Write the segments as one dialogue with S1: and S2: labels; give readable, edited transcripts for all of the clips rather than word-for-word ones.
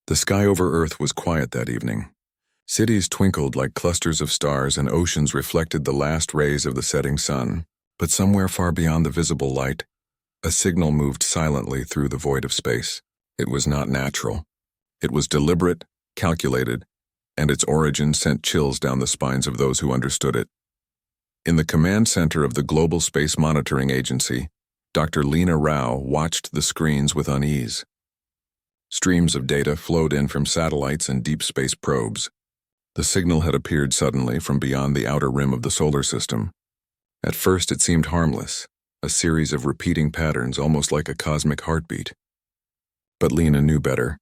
S1: The sky over Earth was quiet that evening. Cities twinkled like clusters of stars and oceans reflected the last rays of the setting sun. But somewhere far beyond the visible light, a signal moved silently through the void of space. It was not natural. It was deliberate, calculated, and its origin sent chills down the spines of those who understood it. In the command center of the Global Space Monitoring Agency, Dr. Lena Rao watched the screens with unease. Streams of data flowed in from satellites and deep space probes. The signal had appeared suddenly from beyond the outer rim of the solar system. At first it seemed harmless, a series of repeating patterns almost like a cosmic heartbeat. But Lena knew better.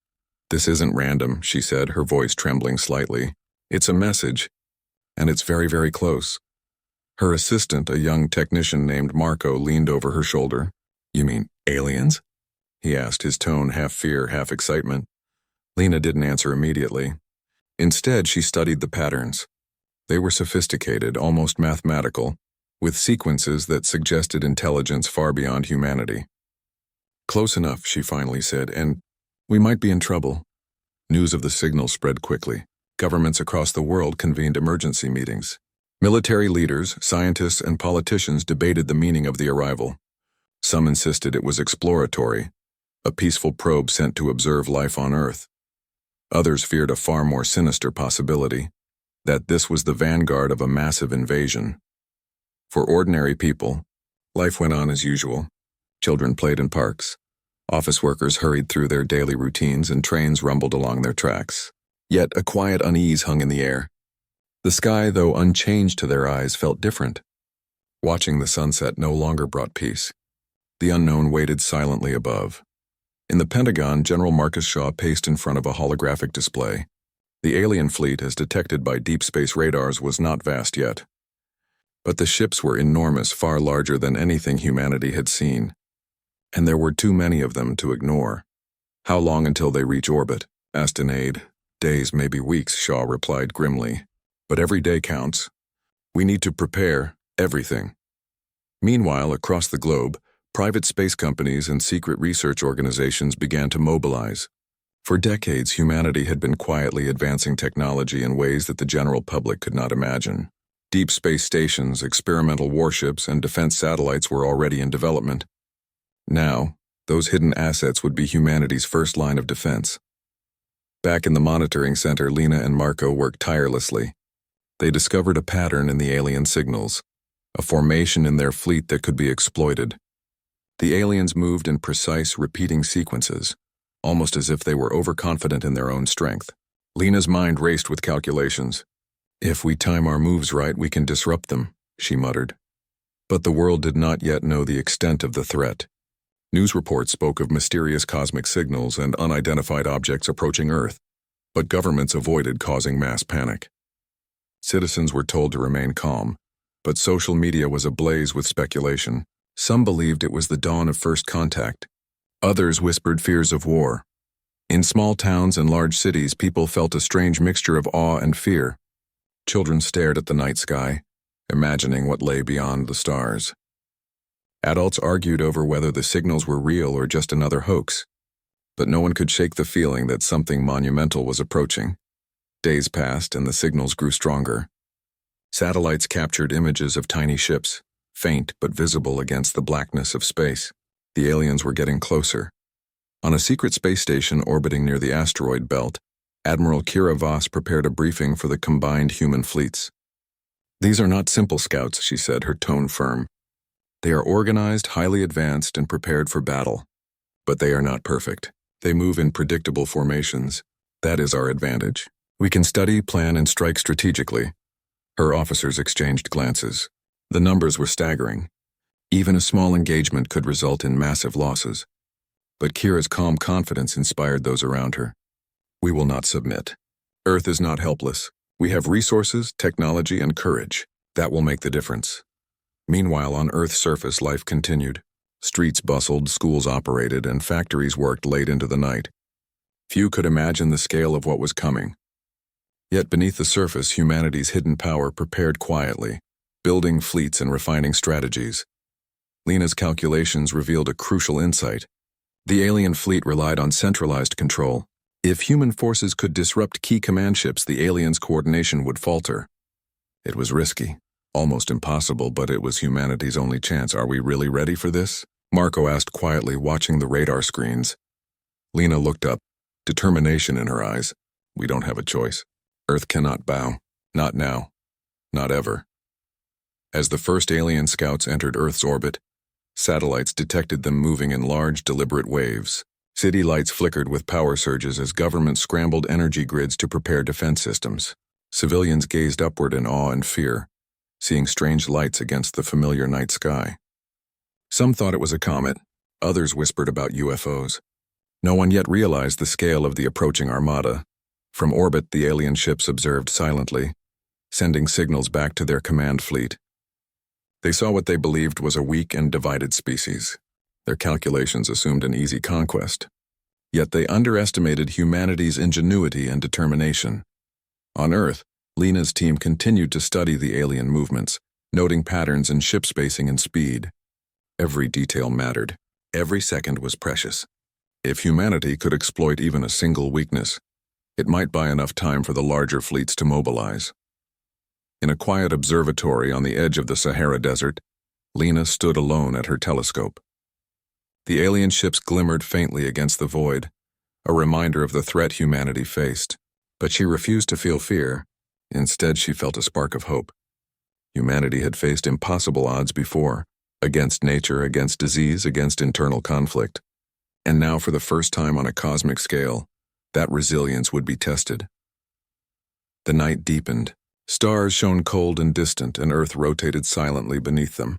S1: "This isn't random," she said, her voice trembling slightly. "It's a message, and it's very, very close." Her assistant, a young technician named Marco, leaned over her shoulder. "You mean aliens?" he asked, his tone half fear, half excitement. Lena didn't answer immediately. Instead, she studied the patterns. They were sophisticated, almost mathematical, with sequences that suggested intelligence far beyond humanity. "Close enough," she finally said, "and we might be in trouble." News of the signal spread quickly. Governments across the world convened emergency meetings. Military leaders, scientists, and politicians debated the meaning of the arrival. Some insisted it was exploratory, a peaceful probe sent to observe life on Earth. Others feared a far more sinister possibility, that this was the vanguard of a massive invasion. For ordinary people, life went on as usual. Children played in parks. Office workers hurried through their daily routines and trains rumbled along their tracks. Yet a quiet unease hung in the air. The sky, though unchanged to their eyes, felt different. Watching the sunset no longer brought peace. The unknown waited silently above. In the Pentagon, General Marcus Shaw paced in front of a holographic display. The alien fleet, as detected by deep space radars, was not vast yet. But the ships were enormous, far larger than anything humanity had seen. And there were too many of them to ignore. "How long until they reach orbit?" asked an aide. "Days, maybe weeks," Shaw replied grimly. "But every day counts. We need to prepare everything." Meanwhile, across the globe, private space companies and secret research organizations began to mobilize. For decades, humanity had been quietly advancing technology in ways that the general public could not imagine. Deep space stations, experimental warships, and defense satellites were already in development. Now, those hidden assets would be humanity's first line of defense. Back in the monitoring center, Lena and Marco worked tirelessly. They discovered a pattern in the alien signals, a formation in their fleet that could be exploited. The aliens moved in precise, repeating sequences, almost as if they were overconfident in their own strength. Lena's mind raced with calculations. "If we time our moves right, we can disrupt them," she muttered. But the world did not yet know the extent of the threat. News reports spoke of mysterious cosmic signals and unidentified objects approaching Earth, but governments avoided causing mass panic. Citizens were told to remain calm, but social media was ablaze with speculation. Some believed it was the dawn of first contact. Others whispered fears of war. In small towns and large cities, people felt a strange mixture of awe and fear. Children stared at the night sky, imagining what lay beyond the stars. Adults argued over whether the signals were real or just another hoax, but no one could shake the feeling that something monumental was approaching. Days passed and the signals grew stronger. Satellites captured images of tiny ships, faint but visible against the blackness of space. The aliens were getting closer. On a secret space station orbiting near the asteroid belt, Admiral Kira Voss prepared a briefing for the combined human fleets. "These are not simple scouts," she said, her tone firm. "They are organized, highly advanced, and prepared for battle. But they are not perfect. They move in predictable formations. That is our advantage. We can study, plan, and strike strategically." Her officers exchanged glances. The numbers were staggering. Even a small engagement could result in massive losses. But Kira's calm confidence inspired those around her. "We will not submit. Earth is not helpless. We have resources, technology, and courage. That will make the difference." Meanwhile, on Earth's surface, life continued. Streets bustled, schools operated, and factories worked late into the night. Few could imagine the scale of what was coming. Yet beneath the surface, humanity's hidden power prepared quietly, building fleets and refining strategies. Lena's calculations revealed a crucial insight. The alien fleet relied on centralized control. If human forces could disrupt key command ships, the aliens' coordination would falter. It was risky, almost impossible, but it was humanity's only chance. Are we really ready for this? Marco asked quietly, watching the radar screens. Lena looked up, determination in her eyes. We don't have a choice. Earth cannot bow. Not now. Not ever. As the first alien scouts entered Earth's orbit, satellites detected them moving in large, deliberate waves. City lights flickered with power surges as governments scrambled energy grids to prepare defense systems. Civilians gazed upward in awe and fear, seeing strange lights against the familiar night sky. Some thought it was a comet, others whispered about UFOs. No one yet realized the scale of the approaching armada. From orbit, the alien ships observed silently, sending signals back to their command fleet. They saw what they believed was a weak and divided species. Their calculations assumed an easy conquest. Yet they underestimated humanity's ingenuity and determination. On Earth, Lena's team continued to study the alien movements, noting patterns in ship spacing and speed. Every detail mattered. Every second was precious. If humanity could exploit even a single weakness, it might buy enough time for the larger fleets to mobilize. In a quiet observatory on the edge of the Sahara Desert, Lena stood alone at her telescope. The alien ships glimmered faintly against the void, a reminder of the threat humanity faced. But she refused to feel fear. Instead, she felt a spark of hope. Humanity had faced impossible odds before, against nature, against disease, against internal conflict. And now, for the first time on a cosmic scale, that resilience would be tested. The night deepened. Stars shone cold and distant, and Earth rotated silently beneath them.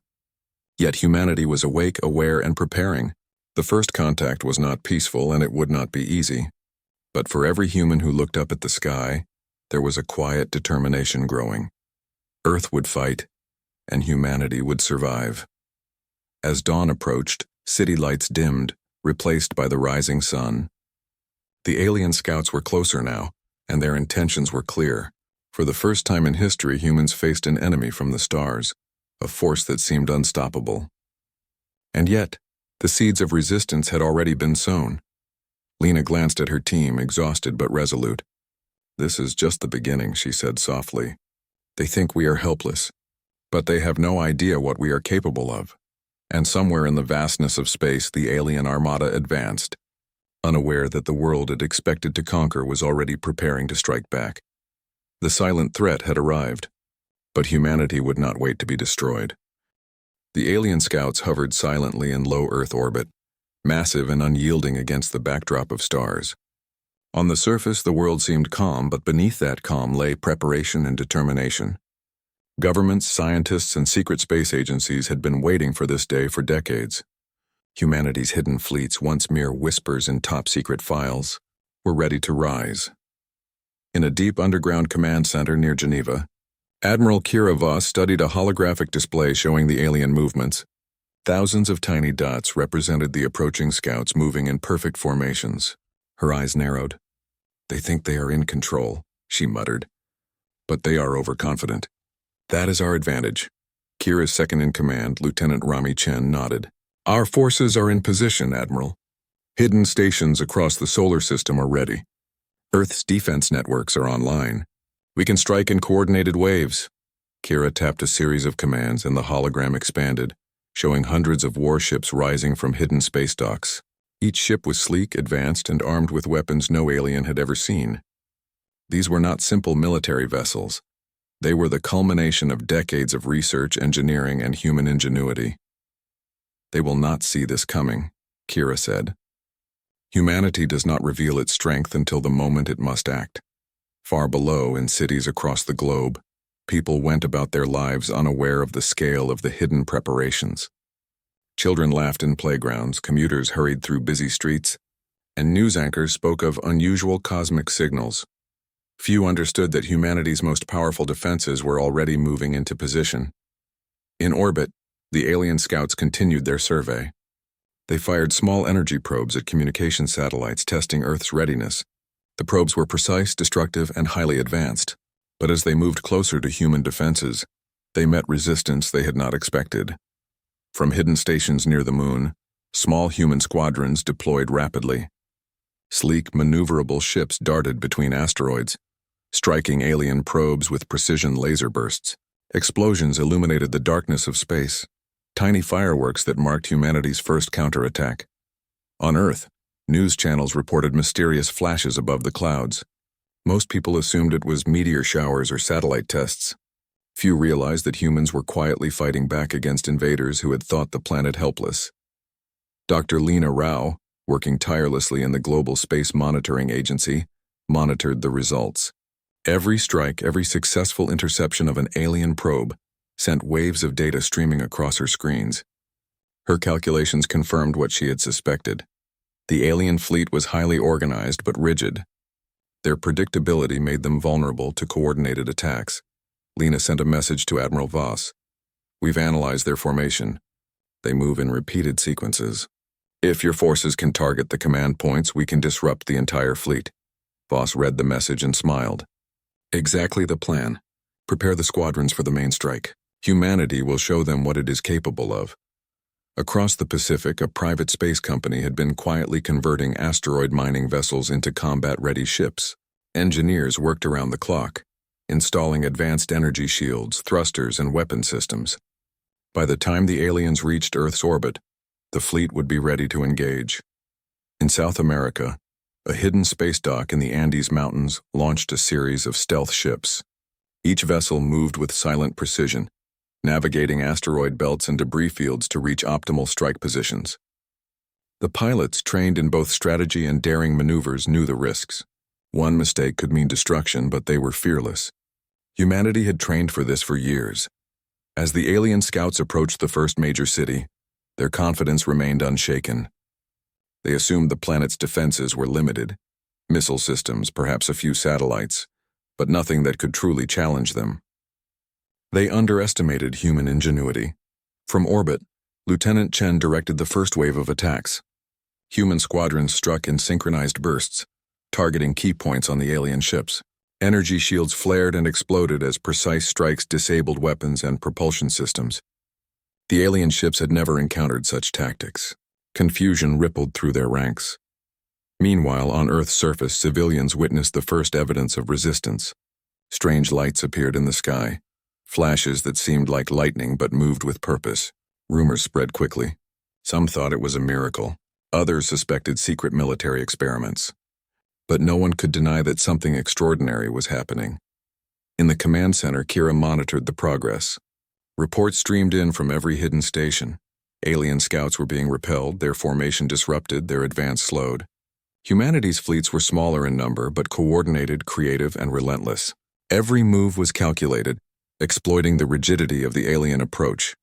S1: Yet humanity was awake, aware, and preparing. The first contact was not peaceful, and it would not be easy. But for every human who looked up at the sky, there was a quiet determination growing. Earth would fight, and humanity would survive. As dawn approached, city lights dimmed, replaced by the rising sun. The alien scouts were closer now, and their intentions were clear. For the first time in history, humans faced an enemy from the stars, a force that seemed unstoppable. And yet, the seeds of resistance had already been sown. Lena glanced at her team, exhausted but resolute. "This is just the beginning," she said softly. "They think we are helpless, but they have no idea what we are capable of." And somewhere in the vastness of space, the alien armada advanced, unaware that the world it expected to conquer was already preparing to strike back. The silent threat had arrived, but humanity would not wait to be destroyed. The alien scouts hovered silently in low Earth orbit, massive and unyielding against the backdrop of stars. On the surface, the world seemed calm, but beneath that calm lay preparation and determination. Governments, scientists, and secret space agencies had been waiting for this day for decades. Humanity's hidden fleets, once mere whispers in top-secret files, were ready to rise. In a deep underground command center near Geneva, Admiral Kira Voss studied a holographic display showing the alien movements. Thousands of tiny dots represented the approaching scouts moving in perfect formations. Her eyes narrowed. "They think they are in control," she muttered. "But they are overconfident. That is our advantage." Kira's second-in-command, Lieutenant Rami Chen, nodded. "Our forces are in position, Admiral. Hidden stations across the solar system are ready. Earth's defense networks are online. We can strike in coordinated waves." Kira tapped a series of commands, and the hologram expanded, showing hundreds of warships rising from hidden space docks. Each ship was sleek, advanced, and armed with weapons no alien had ever seen. These were not simple military vessels. They were the culmination of decades of research, engineering, and human ingenuity. "They will not see this coming," Kira said. "Humanity does not reveal its strength until the moment it must act." Far below, in cities across the globe, people went about their lives unaware of the scale of the hidden preparations. Children laughed in playgrounds, commuters hurried through busy streets, and news anchors spoke of unusual cosmic signals. Few understood that humanity's most powerful defenses were already moving into position. In orbit, the alien scouts continued their survey. They fired small energy probes at communication satellites, testing Earth's readiness. The probes were precise, destructive, and highly advanced. But as they moved closer to human defenses, they met resistance they had not expected. From hidden stations near the moon, small human squadrons deployed rapidly. Sleek, maneuverable ships darted between asteroids, striking alien probes with precision laser bursts. Explosions illuminated the darkness of space, tiny fireworks that marked humanity's first counterattack. On Earth, news channels reported mysterious flashes above the clouds. Most people assumed it was meteor showers or satellite tests. Few realized that humans were quietly fighting back against invaders who had thought the planet helpless. Dr. Lena Rao, working tirelessly in the Global Space Monitoring Agency, monitored the results. Every strike, every successful interception of an alien probe sent waves of data streaming across her screens. Her calculations confirmed what she had suspected. The alien fleet was highly organized but rigid. Their predictability made them vulnerable to coordinated attacks. Lena sent a message to Admiral Voss. "We've analyzed their formation. They move in repeated sequences. If your forces can target the command points, we can disrupt the entire fleet." Voss read the message and smiled. "Exactly the plan. Prepare the squadrons for the main strike. Humanity will show them what it is capable of." Across the Pacific, a private space company had been quietly converting asteroid mining vessels into combat-ready ships. Engineers worked around the clock, installing advanced energy shields, thrusters, and weapon systems. By the time the aliens reached Earth's orbit, the fleet would be ready to engage. In South America, a hidden space dock in the Andes Mountains launched a series of stealth ships. Each vessel moved with silent precision, navigating asteroid belts and debris fields to reach optimal strike positions. The pilots, trained in both strategy and daring maneuvers, knew the risks. One mistake could mean destruction, but they were fearless. Humanity had trained for this for years. As the alien scouts approached the first major city, their confidence remained unshaken. They assumed the planet's defenses were limited. Missile systems, perhaps a few satellites, but nothing that could truly challenge them. They underestimated human ingenuity. From orbit, Lieutenant Chen directed the first wave of attacks. Human squadrons struck in synchronized bursts, targeting key points on the alien ships. Energy shields flared and exploded as precise strikes disabled weapons and propulsion systems. The alien ships had never encountered such tactics. Confusion rippled through their ranks. Meanwhile, on Earth's surface, civilians witnessed the first evidence of resistance. Strange lights appeared in the sky, flashes that seemed like lightning but moved with purpose. Rumors spread quickly. Some thought it was a miracle. Others suspected secret military experiments. But no one could deny that something extraordinary was happening. In the command center, Kira monitored the progress. Reports streamed in from every hidden station. Alien scouts were being repelled, their formation disrupted, their advance slowed. Humanity's fleets were smaller in number, but coordinated, creative, and relentless. Every move was calculated, exploiting the rigidity of the alien approach.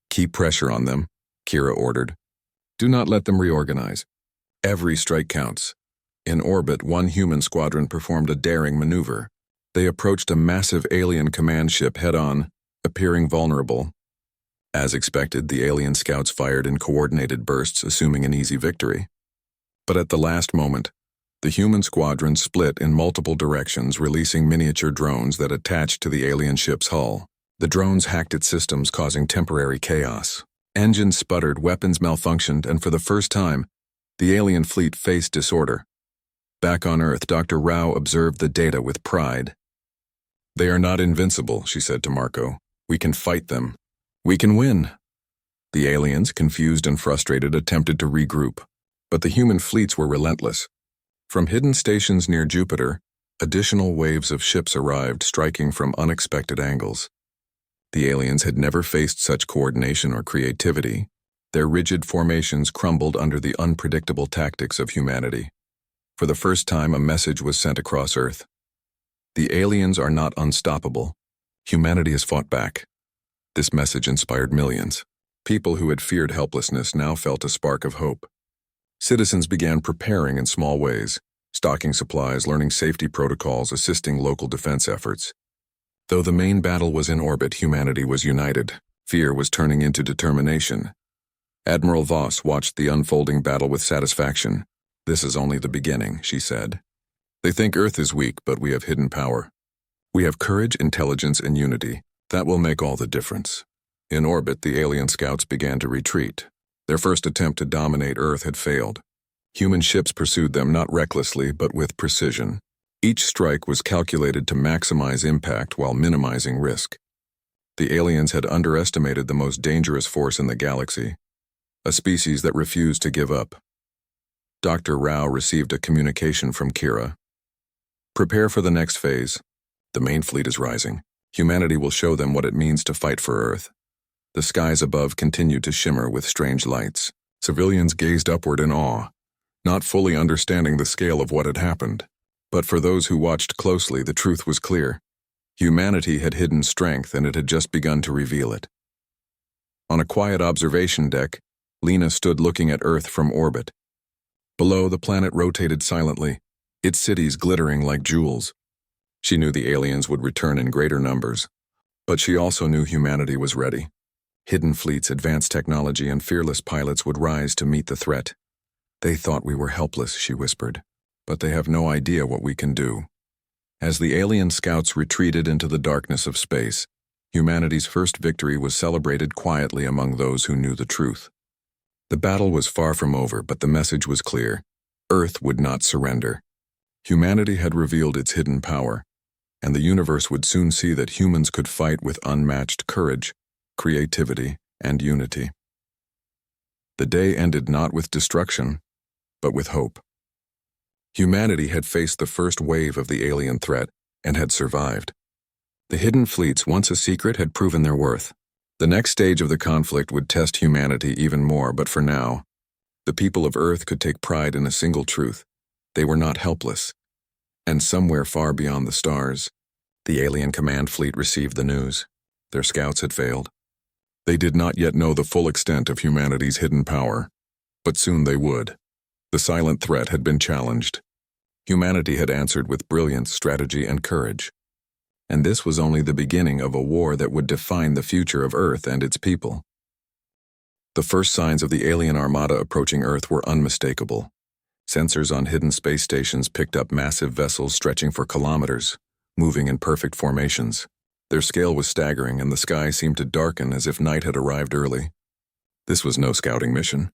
S1: "Keep pressure on them," Kira ordered. "Do not let them reorganize. Every strike counts." In orbit, one human squadron performed a daring maneuver. They approached a massive alien command ship head-on, appearing vulnerable. As expected, the alien scouts fired in coordinated bursts, assuming an easy victory. But at the last moment, the human squadron split in multiple directions, releasing miniature drones that attached to the alien ship's hull. The drones hacked its systems, causing temporary chaos. Engines sputtered, weapons malfunctioned, and for the first time, the alien fleet faced disorder. Back on Earth, Dr. Rao observed the data with pride. "They are not invincible," she said to Marco. "We can fight them. We can win." The aliens, confused and frustrated, attempted to regroup, but the human fleets were relentless. From hidden stations near Jupiter, additional waves of ships arrived, striking from unexpected angles. The aliens had never faced such coordination or creativity. Their rigid formations crumbled under the unpredictable tactics of humanity. For the first time, a message was sent across Earth. The aliens are not unstoppable. Humanity has fought back. This message inspired millions. People who had feared helplessness now felt a spark of hope. Citizens began preparing in small ways, stocking supplies, learning safety protocols, assisting local defense efforts. Though the main battle was in orbit, humanity was united. Fear was turning into determination. Admiral Voss watched the unfolding battle with satisfaction. "This is only the beginning," she said. "They think Earth is weak, but we have hidden power. We have courage, intelligence, and unity. That will make all the difference." In orbit, the alien scouts began to retreat. Their first attempt to dominate Earth had failed. Human ships pursued them not recklessly but with precision. Each strike was calculated to maximize impact while minimizing risk. The aliens had underestimated the most dangerous force in the galaxy, a species that refused to give up. Dr. Rao received a communication from Kira. Prepare for the next phase. The main fleet is rising. Humanity will show them what it means to fight for Earth. The skies above continued to shimmer with strange lights. Civilians gazed upward in awe, not fully understanding the scale of what had happened. But for those who watched closely, the truth was clear. Humanity had hidden strength, and it had just begun to reveal it. On a quiet observation deck, Lena stood looking at Earth from orbit. Below, the planet rotated silently, its cities glittering like jewels. She knew the aliens would return in greater numbers, but she also knew humanity was ready. Hidden fleets, advanced technology, and fearless pilots would rise to meet the threat. They thought we were helpless, she whispered, but they have no idea what we can do. As the alien scouts retreated into the darkness of space, humanity's first victory was celebrated quietly among those who knew the truth. The battle was far from over, but the message was clear. Earth would not surrender. Humanity had revealed its hidden power, and the universe would soon see that humans could fight with unmatched courage, creativity, and unity. The day ended not with destruction, but with hope. Humanity had faced the first wave of the alien threat and had survived. The hidden fleets, once a secret, had proven their worth. The next stage of the conflict would test humanity even more, but for now, the people of Earth could take pride in a single truth. They were not helpless. And somewhere far beyond the stars, the alien command fleet received the news. Their scouts had failed. They did not yet know the full extent of humanity's hidden power, but soon they would. The silent threat had been challenged. Humanity had answered with brilliance, strategy, and courage. And this was only the beginning of a war that would define the future of Earth and its people. The first signs of the alien armada approaching Earth were unmistakable. Sensors on hidden space stations picked up massive vessels stretching for kilometers, moving in perfect formations. Their scale was staggering, and the sky seemed to darken as if night had arrived early. This was no scouting mission.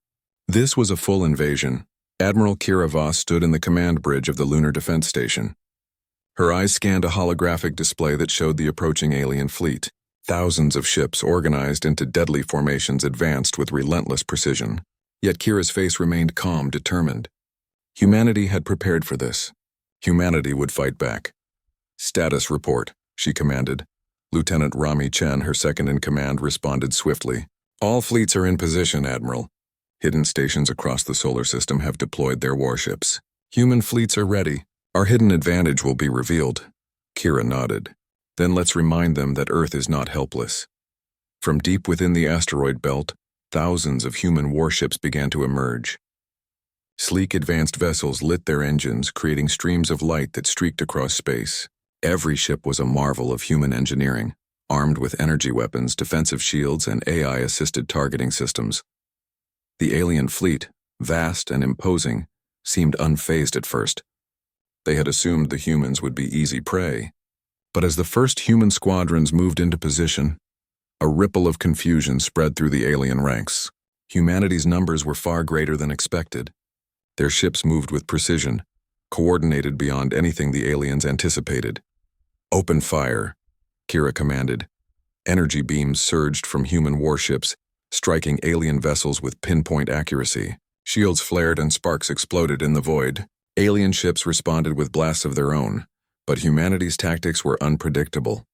S1: This was a full invasion. Admiral Kira Voss stood in the command bridge of the Lunar Defense Station. Her eyes scanned a holographic display that showed the approaching alien fleet. Thousands of ships organized into deadly formations advanced with relentless precision. Yet Kira's face remained calm, determined. Humanity had prepared for this. Humanity would fight back. "Status report," she commanded. Lieutenant Rami Chen, her second-in-command, responded swiftly. "All fleets are in position, Admiral. Hidden stations across the solar system have deployed their warships. Human fleets are ready. Our hidden advantage will be revealed." Kira nodded. "Then let's remind them that Earth is not helpless." From deep within the asteroid belt, thousands of human warships began to emerge. Sleek advanced vessels lit their engines, creating streams of light that streaked across space. Every ship was a marvel of human engineering, armed with energy weapons, defensive shields, and AI-assisted targeting systems. The alien fleet, vast and imposing, seemed unfazed at first. They had assumed the humans would be easy prey. But as the first human squadrons moved into position, a ripple of confusion spread through the alien ranks. Humanity's numbers were far greater than expected. Their ships moved with precision, coordinated beyond anything the aliens anticipated. "Open fire," Kira commanded. Energy beams surged from human warships, striking alien vessels with pinpoint accuracy. Shields flared and sparks exploded in the void. Alien ships responded with blasts of their own, but humanity's tactics were unpredictable.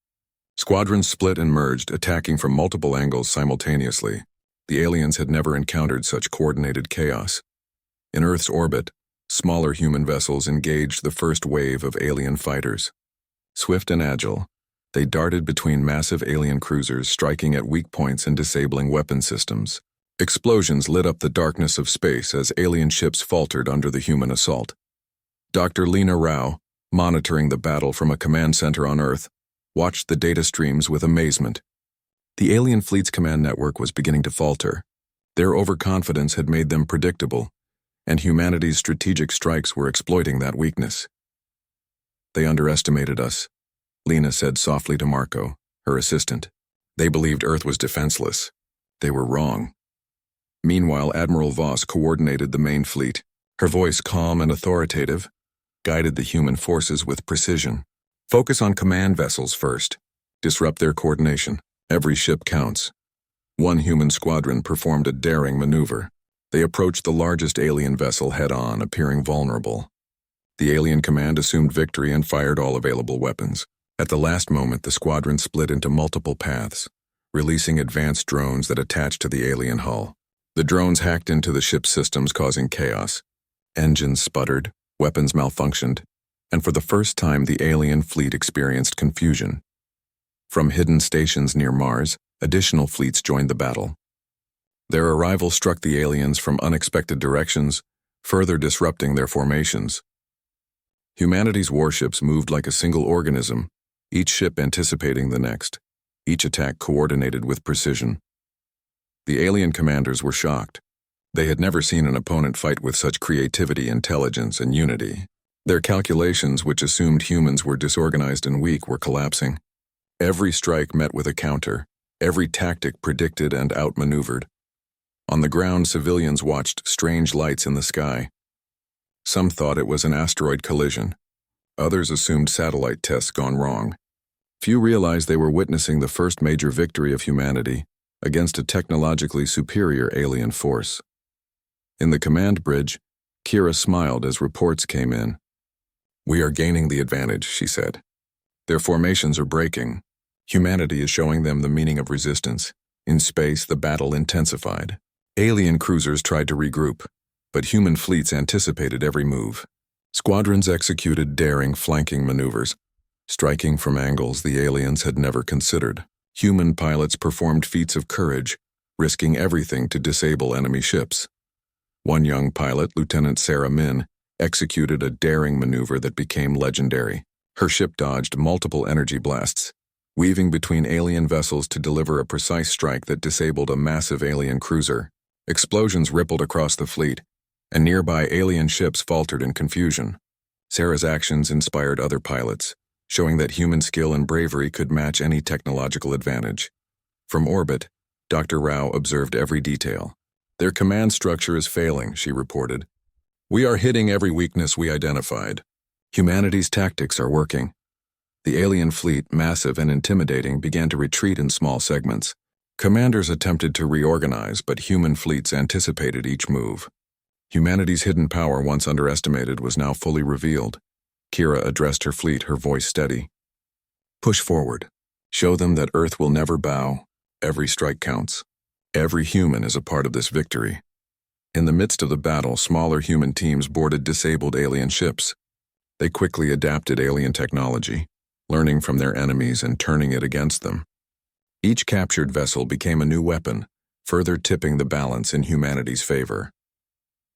S1: Squadrons split and merged, attacking from multiple angles simultaneously. The aliens had never encountered such coordinated chaos. In Earth's orbit, smaller human vessels engaged the first wave of alien fighters. Swift and agile, they darted between massive alien cruisers, striking at weak points and disabling weapon systems. Explosions lit up the darkness of space as alien ships faltered under the human assault. Dr. Lena Rao, monitoring the battle from a command center on Earth, watched the data streams with amazement. The alien fleet's command network was beginning to falter. Their overconfidence had made them predictable, and humanity's strategic strikes were exploiting that weakness. "They underestimated us," Lena said softly to Marco, her assistant. "They believed Earth was defenseless. They were wrong." Meanwhile, Admiral Voss coordinated the main fleet. Her voice, calm and authoritative, guided the human forces with precision. Focus on command vessels first. Disrupt their coordination. Every ship counts. One human squadron performed a daring maneuver. They approached the largest alien vessel head-on, appearing vulnerable. The alien command assumed victory and fired all available weapons. At the last moment, the squadron split into multiple paths, releasing advanced drones that attached to the alien hull. The drones hacked into the ship's systems, causing chaos. Engines sputtered, weapons malfunctioned, and for the first time the alien fleet experienced confusion. From hidden stations near Mars, additional fleets joined the battle. Their arrival struck the aliens from unexpected directions, further disrupting their formations. Humanity's warships moved like a single organism, each ship anticipating the next, each attack coordinated with precision. The alien commanders were shocked. They had never seen an opponent fight with such creativity, intelligence, and unity. Their calculations, which assumed humans were disorganized and weak, were collapsing. Every strike met with a counter, every tactic predicted and outmaneuvered. On the ground, civilians watched strange lights in the sky. Some thought it was an asteroid collision. Others assumed satellite tests gone wrong. Few realized they were witnessing the first major victory of humanity against a technologically superior alien force. In the command bridge, Kira smiled as reports came in. "We are gaining the advantage," she said. "Their formations are breaking. Humanity is showing them the meaning of resistance." In space, the battle intensified. Alien cruisers tried to regroup, but human fleets anticipated every move. Squadrons executed daring flanking maneuvers, striking from angles the aliens had never considered. Human pilots performed feats of courage, risking everything to disable enemy ships. One young pilot, Lieutenant Sarah Min, executed a daring maneuver that became legendary. Her ship dodged multiple energy blasts, weaving between alien vessels to deliver a precise strike that disabled a massive alien cruiser. Explosions rippled across the fleet, and nearby alien ships faltered in confusion. Sarah's actions inspired other pilots, showing that human skill and bravery could match any technological advantage. From orbit, Dr. Rao observed every detail. "Their command structure is failing," she reported. "We are hitting every weakness we identified. Humanity's tactics are working." The alien fleet, massive and intimidating, began to retreat in small segments. Commanders attempted to reorganize, but human fleets anticipated each move. Humanity's hidden power, once underestimated, was now fully revealed. Kira addressed her fleet, her voice steady. "Push forward. Show them that Earth will never bow. Every strike counts. Every human is a part of this victory." In the midst of the battle, smaller human teams boarded disabled alien ships. They quickly adapted alien technology, learning from their enemies and turning it against them. Each captured vessel became a new weapon, further tipping the balance in humanity's favor.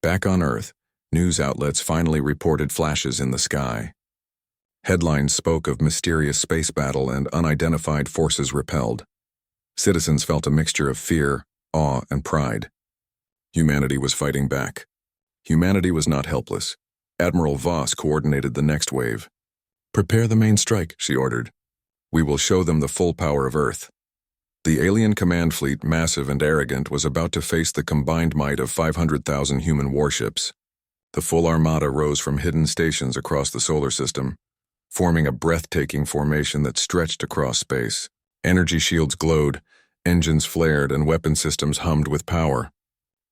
S1: Back on Earth, news outlets finally reported flashes in the sky. Headlines spoke of mysterious space battle and unidentified forces repelled. Citizens felt a mixture of fear, awe, and pride. Humanity was fighting back. Humanity was not helpless. Admiral Voss coordinated the next wave. "Prepare the main strike," she ordered. "We will show them the full power of Earth." The alien command fleet, massive and arrogant, was about to face the combined might of 500,000 human warships. The full armada rose from hidden stations across the solar system, forming a breathtaking formation that stretched across space. Energy shields glowed, engines flared, and weapon systems hummed with power.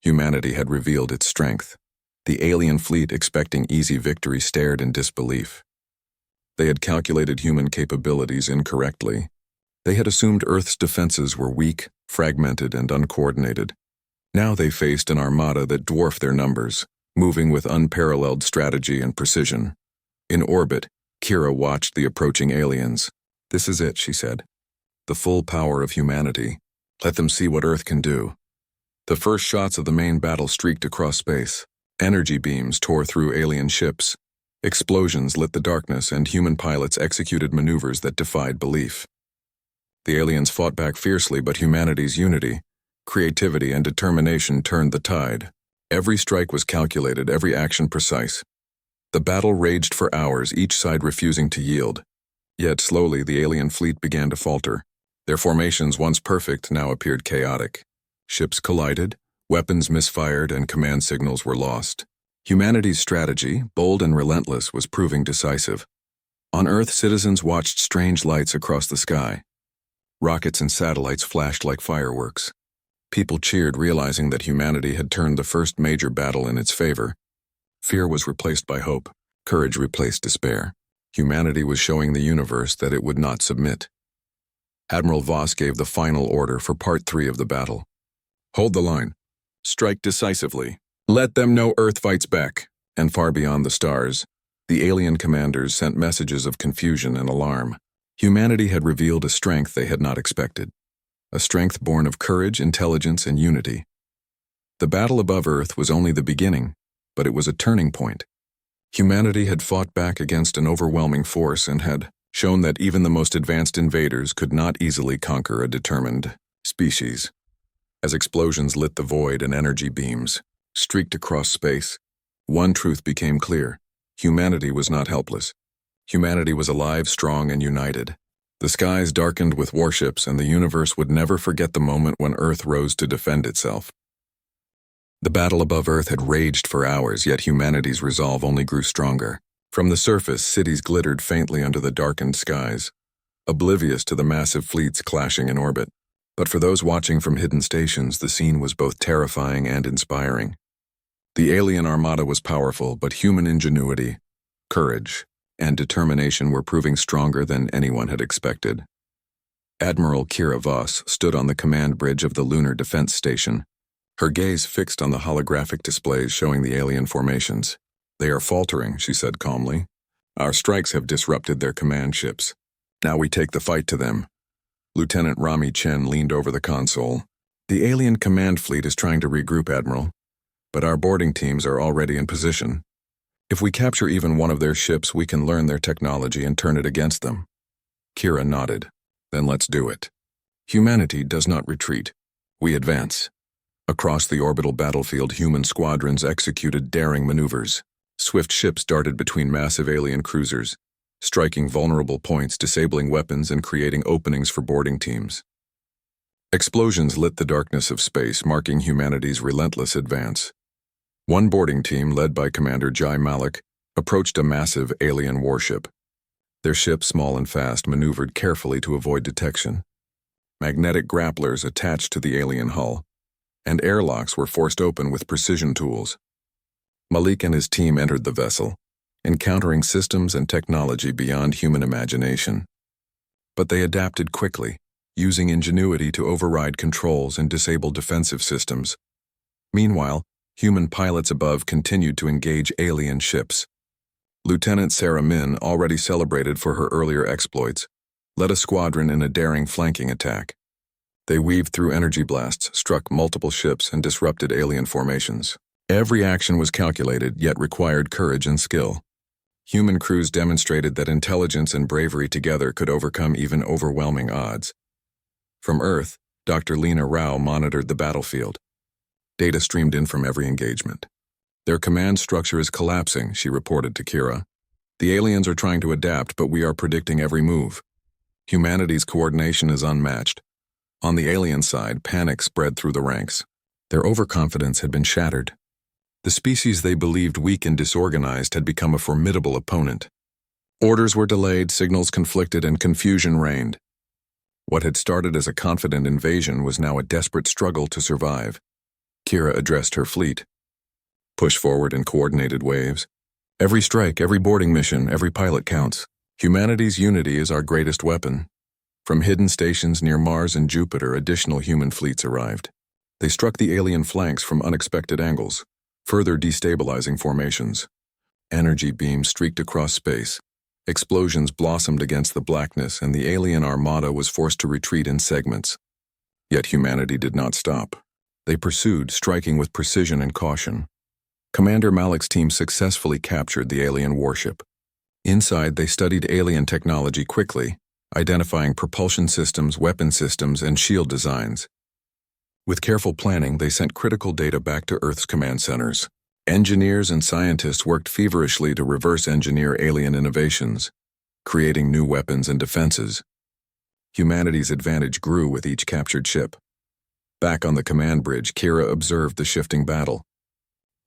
S1: Humanity had revealed its strength. The alien fleet, expecting easy victory, stared in disbelief. They had calculated human capabilities incorrectly. They had assumed Earth's defenses were weak, fragmented, and uncoordinated. Now they faced an armada that dwarfed their numbers, moving with unparalleled strategy and precision. In orbit, Kira watched the approaching aliens. "This is it," she said. "The full power of humanity. Let them see what Earth can do." The first shots of the main battle streaked across space. Energy beams tore through alien ships. Explosions lit the darkness, and human pilots executed maneuvers that defied belief. The aliens fought back fiercely, but humanity's unity, creativity, and determination turned the tide. Every strike was calculated, every action precise. The battle raged for hours, each side refusing to yield. Yet slowly the alien fleet began to falter. Their formations, once perfect, now appeared chaotic. Ships collided, weapons misfired, and command signals were lost. Humanity's strategy, bold and relentless, was proving decisive. On Earth, citizens watched strange lights across the sky. Rockets and satellites flashed like fireworks. People cheered, realizing that humanity had turned the first major battle in its favor. Fear was replaced by hope. Courage replaced despair. Humanity was showing the universe that it would not submit. Admiral Voss gave the final order for Part 3 of the battle. Hold the line. Strike decisively. Let them know Earth fights back. And far beyond the stars, the alien commanders sent messages of confusion and alarm. Humanity had revealed a strength they had not expected. A strength born of courage, intelligence, and unity. The battle above Earth was only the beginning, but it was a turning point. Humanity had fought back against an overwhelming force and had shown that even the most advanced invaders could not easily conquer a determined species. As explosions lit the void and energy beams streaked across space, one truth became clear. Humanity was not helpless. Humanity was alive, strong, and united. The skies darkened with warships, and the universe would never forget the moment when Earth rose to defend itself. The battle above Earth had raged for hours, yet humanity's resolve only grew stronger. From the surface, cities glittered faintly under the darkened skies, oblivious to the massive fleets clashing in orbit. But for those watching from hidden stations, the scene was both terrifying and inspiring. The alien armada was powerful, but human ingenuity, courage, and determination were proving stronger than anyone had expected. Admiral Kira Voss stood on the command bridge of the Lunar Defense Station, her gaze fixed on the holographic displays showing the alien formations. "They are faltering," she said calmly. "Our strikes have disrupted their command ships. Now we take the fight to them." Lieutenant Rami Chen leaned over the console. "The alien command fleet is trying to regroup, Admiral, but our boarding teams are already in position. If we capture even one of their ships, we can learn their technology and turn it against them." Kira nodded. "Then let's do it. Humanity does not retreat. We advance." Across the orbital battlefield, human squadrons executed daring maneuvers. Swift ships darted between massive alien cruisers, striking vulnerable points, disabling weapons, and creating openings for boarding teams. Explosions lit the darkness of space, marking humanity's relentless advance. One boarding team, led by Commander Jai Malik, approached a massive alien warship. Their ship, small and fast, maneuvered carefully to avoid detection. Magnetic grapplers attached to the alien hull, and airlocks were forced open with precision tools. Malik and his team entered the vessel, encountering systems and technology beyond human imagination. But they adapted quickly, using ingenuity to override controls and disable defensive systems. Meanwhile, human pilots above continued to engage alien ships. Lieutenant Sarah Min, already celebrated for her earlier exploits, led a squadron in a daring flanking attack. They weaved through energy blasts, struck multiple ships, and disrupted alien formations. Every action was calculated, yet required courage and skill. Human crews demonstrated that intelligence and bravery together could overcome even overwhelming odds. From Earth, Dr. Lena Rao monitored the battlefield. Data streamed in from every engagement. "Their command structure is collapsing," she reported to Kira. "The aliens are trying to adapt, but we are predicting every move. Humanity's coordination is unmatched." On the alien side, panic spread through the ranks. Their overconfidence had been shattered. The species they believed weak and disorganized had become a formidable opponent. Orders were delayed, signals conflicted, and confusion reigned. What had started as a confident invasion was now a desperate struggle to survive. Kira addressed her fleet. "Push forward in coordinated waves. Every strike, every boarding mission, every pilot counts. Humanity's unity is our greatest weapon." From hidden stations near Mars and Jupiter, additional human fleets arrived. They struck the alien flanks from unexpected angles, further destabilizing formations. Energy beams streaked across space. Explosions blossomed against the blackness, and the alien armada was forced to retreat in segments. Yet humanity did not stop. They pursued, striking with precision and caution. Commander Malik's team successfully captured the alien warship. Inside, they studied alien technology quickly, identifying propulsion systems, weapon systems, and shield designs. With careful planning, they sent critical data back to Earth's command centers. Engineers and scientists worked feverishly to reverse engineer alien innovations, creating new weapons and defenses. Humanity's advantage grew with each captured ship. Back on the command bridge, Kira observed the shifting battle.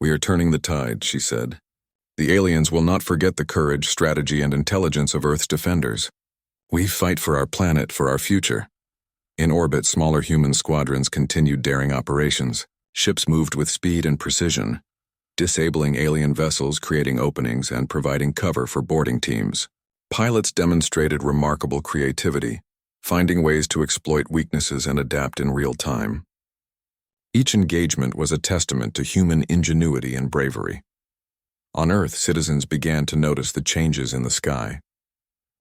S1: "We are turning the tide," she said. "The aliens will not forget the courage, strategy, and intelligence of Earth's defenders. We fight for our planet, for our future." In orbit, smaller human squadrons continued daring operations. Ships moved with speed and precision, disabling alien vessels, creating openings, and providing cover for boarding teams. Pilots demonstrated remarkable creativity, finding ways to exploit weaknesses and adapt in real time. Each engagement was a testament to human ingenuity and bravery. On Earth, citizens began to notice the changes in the sky.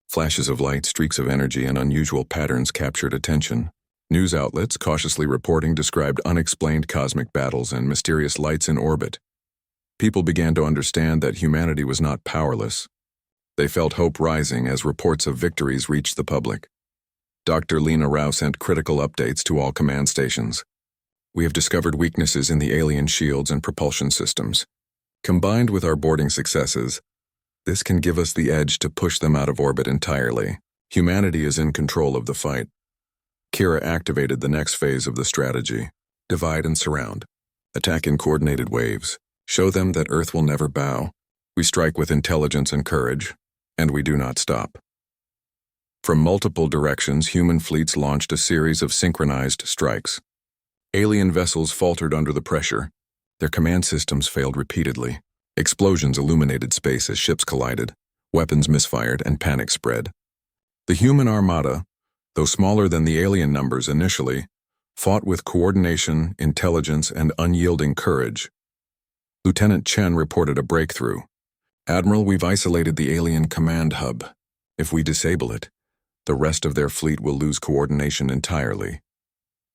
S1: Flashes of light, streaks of energy, and unusual patterns captured attention. News outlets, cautiously reporting, described unexplained cosmic battles and mysterious lights in orbit. People began to understand that humanity was not powerless. They felt hope rising as reports of victories reached the public. Dr. Lena Rao sent critical updates to all command stations. "We have discovered weaknesses in the alien shields and propulsion systems. Combined with our boarding successes, this can give us the edge to push them out of orbit entirely. Humanity is in control of the fight." Kira activated the next phase of the strategy: divide and surround. Attack in coordinated waves. Show them that Earth will never bow. We strike with intelligence and courage, and we do not stop. From multiple directions, human fleets launched a series of synchronized strikes. Alien vessels faltered under the pressure. Their command systems failed repeatedly. Explosions illuminated space as ships collided. Weapons misfired and panic spread. The human armada, though smaller than the alien numbers initially, fought with coordination, intelligence, and unyielding courage. Lieutenant Chen reported a breakthrough. "Admiral, we've isolated the alien command hub. If we disable it, the rest of their fleet will lose coordination entirely."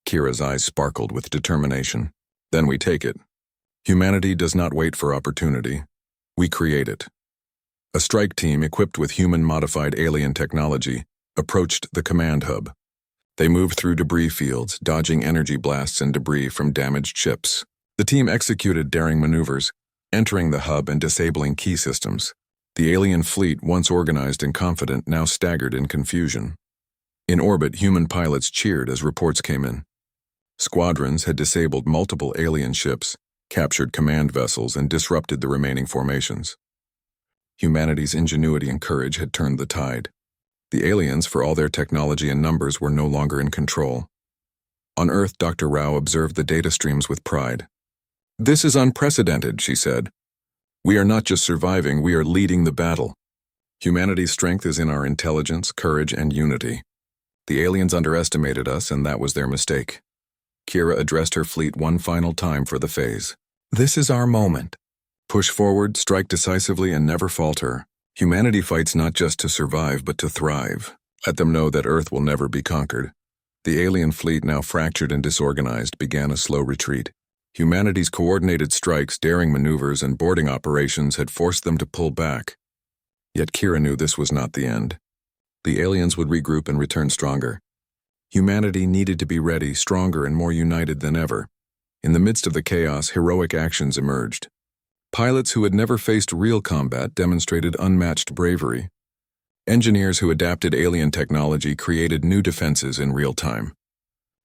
S1: Kira's eyes sparkled with determination. "Then we take it. Humanity does not wait for opportunity. We create it." A strike team equipped with human-modified alien technology approached the command hub. They moved through debris fields, dodging energy blasts and debris from damaged ships. The team executed daring maneuvers, entering the hub and disabling key systems. The alien fleet, once organized and confident, now staggered in confusion. In orbit, human pilots cheered as reports came in. Squadrons had disabled multiple alien ships, captured command vessels, and disrupted the remaining formations. Humanity's ingenuity and courage had turned the tide. The aliens, for all their technology and numbers, were no longer in control. On Earth, Dr. Rao observed the data streams with pride. "This is unprecedented," she said. "We are not just surviving, we are leading the battle. Humanity's strength is in our intelligence, courage, and unity. The aliens underestimated us, and that was their mistake." Kira addressed her fleet one final time for the phase. "This is our moment. Push forward, strike decisively, and never falter. Humanity fights not just to survive, but to thrive. Let them know that Earth will never be conquered." The alien fleet, now fractured and disorganized, began a slow retreat. Humanity's coordinated strikes, daring maneuvers, and boarding operations had forced them to pull back. Yet Kira knew this was not the end. The aliens would regroup and return stronger. Humanity needed to be ready, stronger, and more united than ever. In the midst of the chaos, heroic actions emerged. Pilots who had never faced real combat demonstrated unmatched bravery. Engineers who adapted alien technology created new defenses in real time.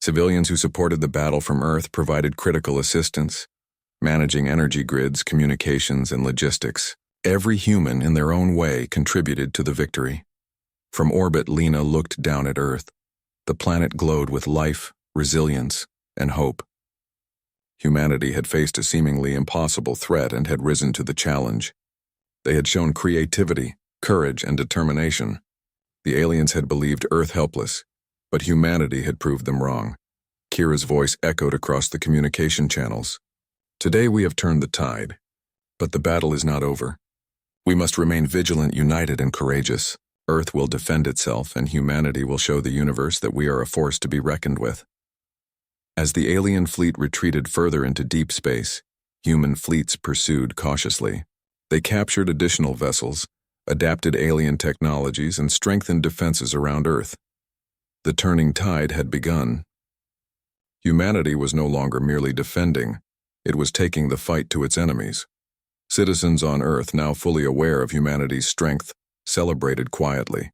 S1: Civilians who supported the battle from Earth provided critical assistance, managing energy grids, communications, and logistics. Every human, in their own way, contributed to the victory. From orbit, Lena looked down at Earth. The planet glowed with life, resilience, and hope. Humanity had faced a seemingly impossible threat and had risen to the challenge. They had shown creativity, courage, and determination. The aliens had believed Earth helpless, but humanity had proved them wrong. Kira's voice echoed across the communication channels. "Today we have turned the tide, but the battle is not over. We must remain vigilant, united, and courageous. Earth will defend itself, and humanity will show the universe that we are a force to be reckoned with." As the alien fleet retreated further into deep space, human fleets pursued cautiously. They captured additional vessels, adapted alien technologies, and strengthened defenses around Earth. The turning tide had begun. Humanity was no longer merely defending, it was taking the fight to its enemies. Citizens on Earth, now fully aware of humanity's strength, celebrated quietly.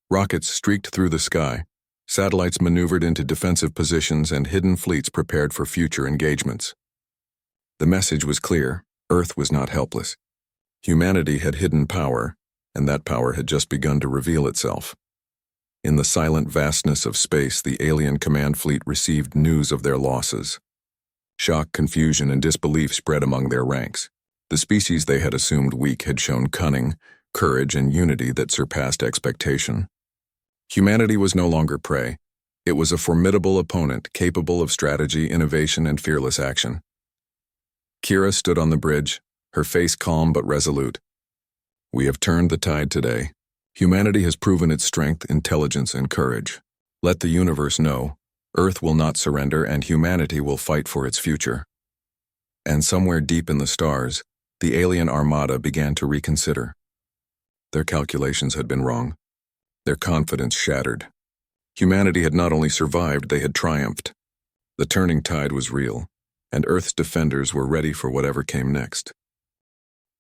S1: Rockets streaked through the sky, satellites maneuvered into defensive positions, and hidden fleets prepared for future engagements. The message was clear: Earth was not helpless. Humanity had hidden power, and that power had just begun to reveal itself. In the silent vastness of space, the alien command fleet received news of their losses. Shock, confusion, and disbelief spread among their ranks. The species they had assumed weak had shown cunning, courage, and unity that surpassed expectation. Humanity was no longer prey. It was a formidable opponent capable of strategy, innovation, and fearless action. Kira stood on the bridge, her face calm but resolute. We have turned the tide today. Humanity has proven its strength, intelligence, and courage. Let the universe know, Earth will not surrender and humanity will fight for its future. And somewhere deep in the stars, the alien armada began to reconsider. Their calculations had been wrong. Their confidence shattered. Humanity had not only survived, they had triumphed. The turning tide was real, and Earth's defenders were ready for whatever came next.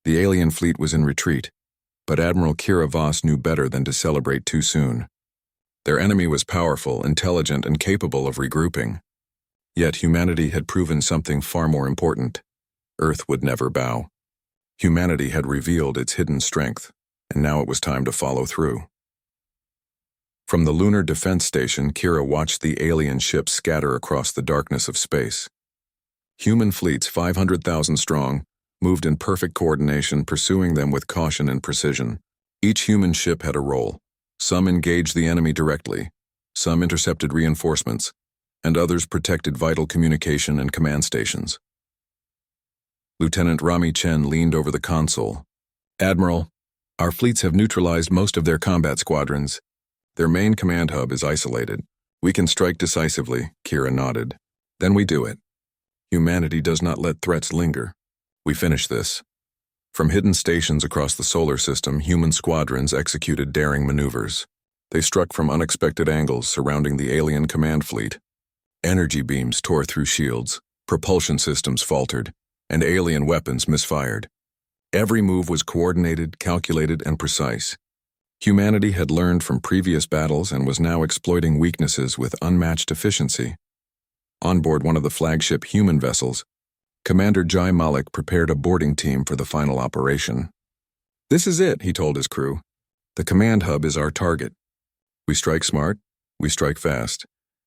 S1: The alien fleet was in retreat, but Admiral Kira Voss knew better than to celebrate too soon. Their enemy was powerful, intelligent, and capable of regrouping. Yet humanity had proven something far more important. Earth would never bow. Humanity had revealed its hidden strength, and now it was time to follow through. From the Lunar Defense Station, Kira watched the alien ships scatter across the darkness of space. Human fleets, 500,000 strong, moved in perfect coordination, pursuing them with caution and precision. Each human ship had a role. Some engaged the enemy directly, some intercepted reinforcements, and others protected vital communication and command stations. Lieutenant Rami Chen leaned over the console. Admiral, our fleets have neutralized most of their combat squadrons. Their main command hub is isolated. We can strike decisively, Kira nodded. Then we do it. Humanity does not let threats linger. We finish this. From hidden stations across the solar system, human squadrons executed daring maneuvers. They struck from unexpected angles surrounding the alien command fleet. Energy beams tore through shields, propulsion systems faltered, and alien weapons misfired. Every move was coordinated, calculated, and precise. Humanity had learned from previous battles and was now exploiting weaknesses with unmatched efficiency. On board one of the flagship human vessels, Commander Jai Malik prepared a boarding team for the final operation. This is it, he told his crew. The command hub is our target. We strike smart, we strike fast,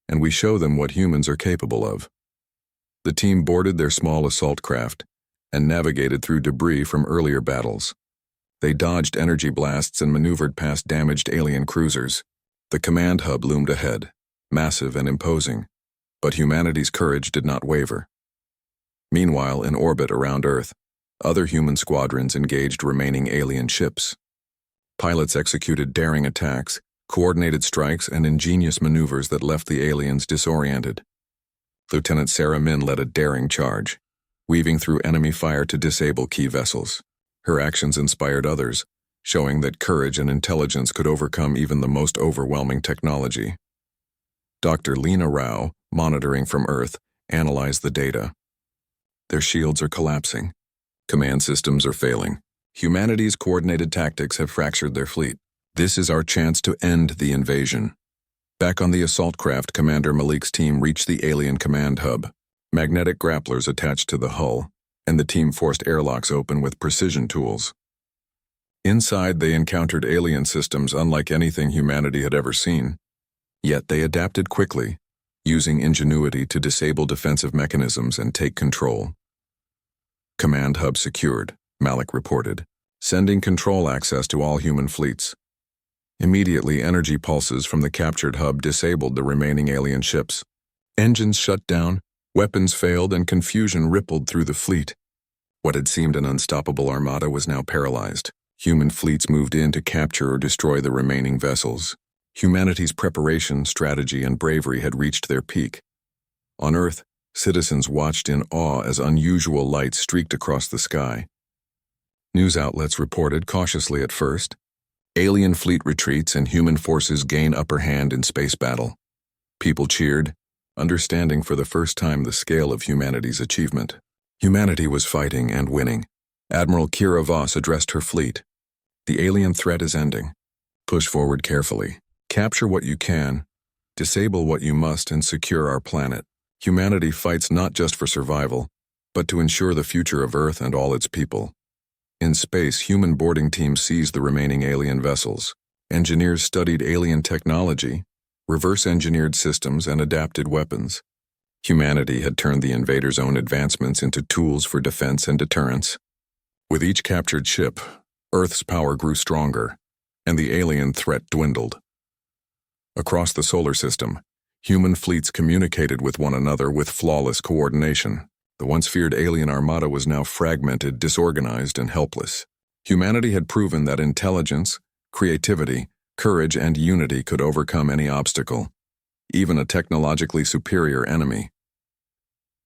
S1: and we show them what humans are capable of. The team boarded their small assault craft and navigated through debris from earlier battles. They dodged energy blasts and maneuvered past damaged alien cruisers. The command hub loomed ahead, massive and imposing, but humanity's courage did not waver. Meanwhile, in orbit around Earth, other human squadrons engaged remaining alien ships. Pilots executed daring attacks, coordinated strikes, and ingenious maneuvers that left the aliens disoriented. Lieutenant Sarah Min led a daring charge, weaving through enemy fire to disable key vessels. Her actions inspired others, showing that courage and intelligence could overcome even the most overwhelming technology. Dr. Lena Rao, monitoring from Earth, analyzed the data. Their shields are collapsing. Command systems are failing. Humanity's coordinated tactics have fractured their fleet. This is our chance to end the invasion. Back on the assault craft, Commander Malik's team reached the alien command hub. Magnetic grapplers attached to the hull, and the team forced airlocks open with precision tools. Inside, they encountered alien systems unlike anything humanity had ever seen. Yet they adapted quickly, using ingenuity to disable defensive mechanisms and take control. Command hub secured, Malik reported, sending control access to all human fleets. Immediately, energy pulses from the captured hub disabled the remaining alien ships. Engines shut down, weapons failed, and confusion rippled through the fleet. What had seemed an unstoppable armada was now paralyzed. Human fleets moved in to capture or destroy the remaining vessels. Humanity's preparation, strategy, and bravery had reached their peak. On Earth, citizens watched in awe as unusual lights streaked across the sky. News outlets reported cautiously at first. Alien fleet retreats and human forces gain upper hand in space battle. People cheered, understanding for the first time the scale of humanity's achievement. Humanity was fighting and winning. Admiral Kira Voss addressed her fleet. The alien threat is ending. Push forward carefully. Capture what you can, disable what you must, and secure our planet. Humanity fights not just for survival, but to ensure the future of Earth and all its people. In space, human boarding teams seized the remaining alien vessels. Engineers studied alien technology, reverse-engineered systems, and adapted weapons. Humanity had turned the invaders' own advancements into tools for defense and deterrence. With each captured ship, Earth's power grew stronger, and the alien threat dwindled. Across the solar system, human fleets communicated with one another with flawless coordination. The once feared alien armada was now fragmented, disorganized, and helpless. Humanity had proven that intelligence, creativity, courage, and unity could overcome any obstacle, even a technologically superior enemy.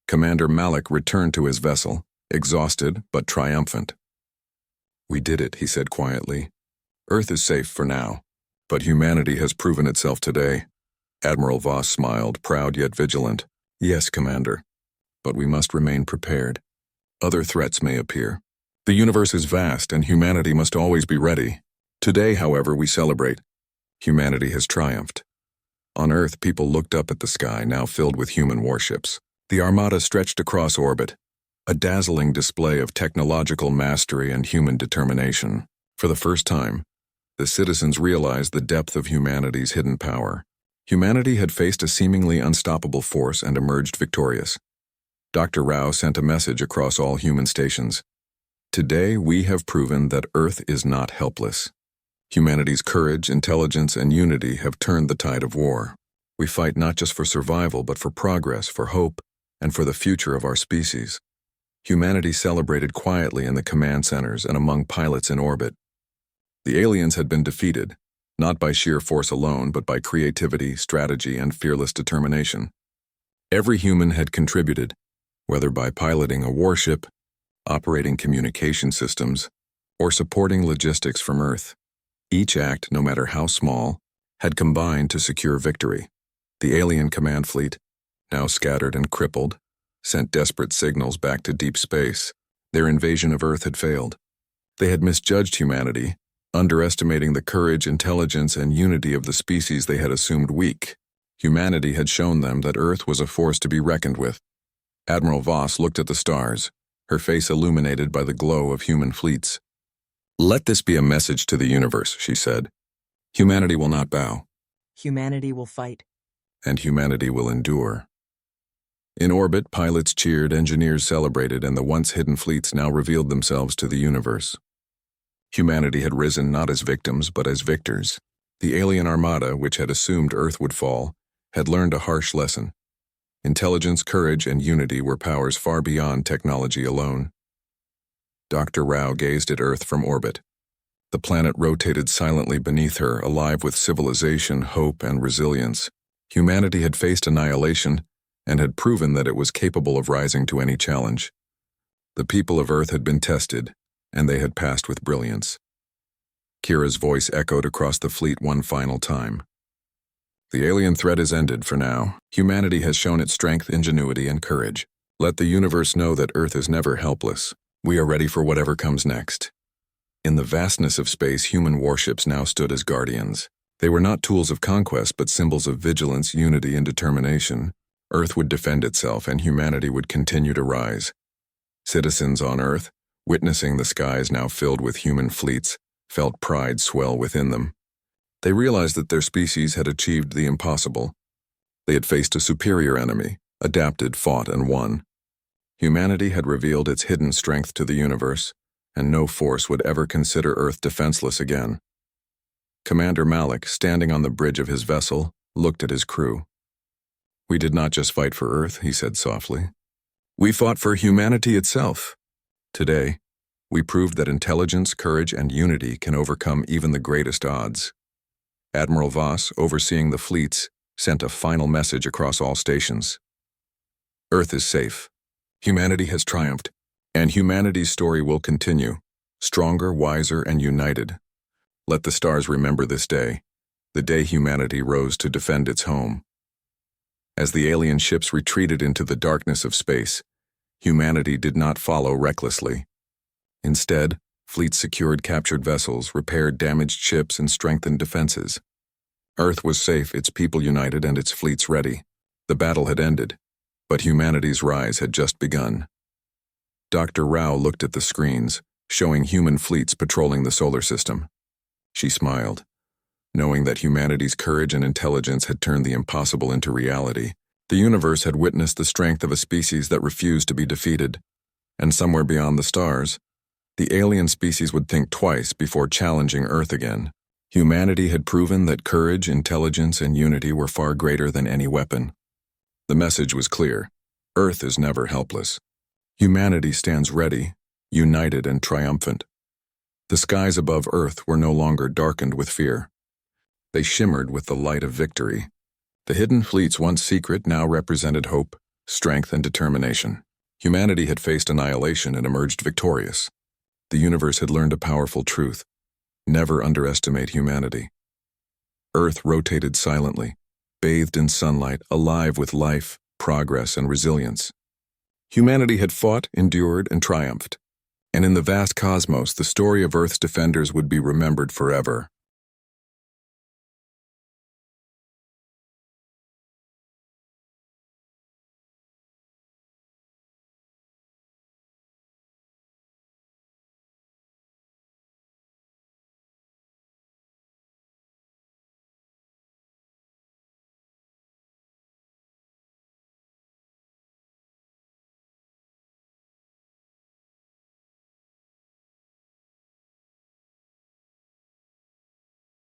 S1: Commander Malik returned to his vessel, exhausted but triumphant. "We did it," he said quietly. "Earth is safe for now, but humanity has proven itself today." Admiral Voss smiled, proud yet vigilant. "Yes, Commander, but we must remain prepared. Other threats may appear. The universe is vast, and humanity must always be ready. Today, however, we celebrate. Humanity has triumphed." On Earth, people looked up at the sky, now filled with human warships. The armada stretched across orbit, a dazzling display of technological mastery and human determination. For the first time, the citizens realized the depth of humanity's hidden power. Humanity had faced a seemingly unstoppable force and emerged victorious. Dr. Rao sent a message across all human stations. "Today we have proven that Earth is not helpless. Humanity's courage, intelligence, and unity have turned the tide of war. We fight not just for survival, but for progress, for hope, and for the future of our species." Humanity celebrated quietly in the command centers and among pilots in orbit. The aliens had been defeated, not by sheer force alone, but by creativity, strategy, and fearless determination. Every human had contributed, whether by piloting a warship, operating communication systems, or supporting logistics from Earth. Each act, no matter how small, had combined to secure victory. The alien command fleet, now scattered and crippled, sent desperate signals back to deep space. Their invasion of Earth had failed. They had misjudged humanity, underestimating the courage, intelligence, and unity of the species they had assumed weak. Humanity had shown them that Earth was a force to be reckoned with. Admiral Voss looked at the stars, her face illuminated by the glow of human fleets. "Let this be a message to the universe," she said. "Humanity will not bow.
S2: Humanity will fight.
S1: And humanity will endure." In orbit, pilots cheered, engineers celebrated, and the once hidden fleets now revealed themselves to the universe. Humanity had risen not as victims, but as victors. The alien armada, which had assumed Earth would fall, had learned a harsh lesson. Intelligence, courage, and unity were powers far beyond technology alone. Dr. Rao gazed at Earth from orbit. The planet rotated silently beneath her, alive with civilization, hope, and resilience. Humanity had faced annihilation and had proven that it was capable of rising to any challenge. The people of Earth had been tested, and they had passed with brilliance. Kira's voice echoed across the fleet one final time. "The alien threat is ended for now. Humanity has shown its strength, ingenuity, and courage. Let the universe know that Earth is never helpless. We are ready for whatever comes next." In the vastness of space, human warships now stood as guardians. They were not tools of conquest, but symbols of vigilance, unity, and determination. Earth would defend itself, and humanity would continue to rise. Citizens on Earth, witnessing the skies now filled with human fleets, felt pride swell within them. They realized that their species had achieved the impossible. They had faced a superior enemy, adapted, fought, and won. Humanity had revealed its hidden strength to the universe, and no force would ever consider Earth defenseless again. Commander Malik, standing on the bridge of his vessel, looked at his crew. "We did not just fight for Earth," he said softly. "We fought for humanity itself. Today, we proved that intelligence, courage, and unity can overcome even the greatest odds." Admiral Voss, overseeing the fleets, sent a final message across all stations. "Earth is safe. Humanity has triumphed, and humanity's story will continue, stronger, wiser, and united. Let the stars remember this day, the day humanity rose to defend its home." As the alien ships retreated into the darkness of space, humanity did not follow recklessly. Instead, fleets secured captured vessels, repaired damaged ships, and strengthened defenses. Earth was safe, its people united, and its fleets ready. The battle had ended, but humanity's rise had just begun. Dr. Rao looked at the screens, showing human fleets patrolling the solar system. She smiled, knowing that humanity's courage and intelligence had turned the impossible into reality. The universe had witnessed the strength of a species that refused to be defeated, and somewhere beyond the stars, the alien species would think twice before challenging Earth again. Humanity had proven that courage, intelligence, and unity were far greater than any weapon. The message was clear: Earth is never helpless. Humanity stands ready, united and triumphant. The skies above Earth were no longer darkened with fear. They shimmered with the light of victory. The hidden fleets, once secret, now represented hope, strength, and determination. Humanity had faced annihilation and emerged victorious. The universe had learned a powerful truth: never underestimate humanity. Earth rotated silently, bathed in sunlight, alive with life, progress, and resilience. Humanity had fought, endured, and triumphed. And in the vast cosmos, the story of Earth's defenders would be remembered forever.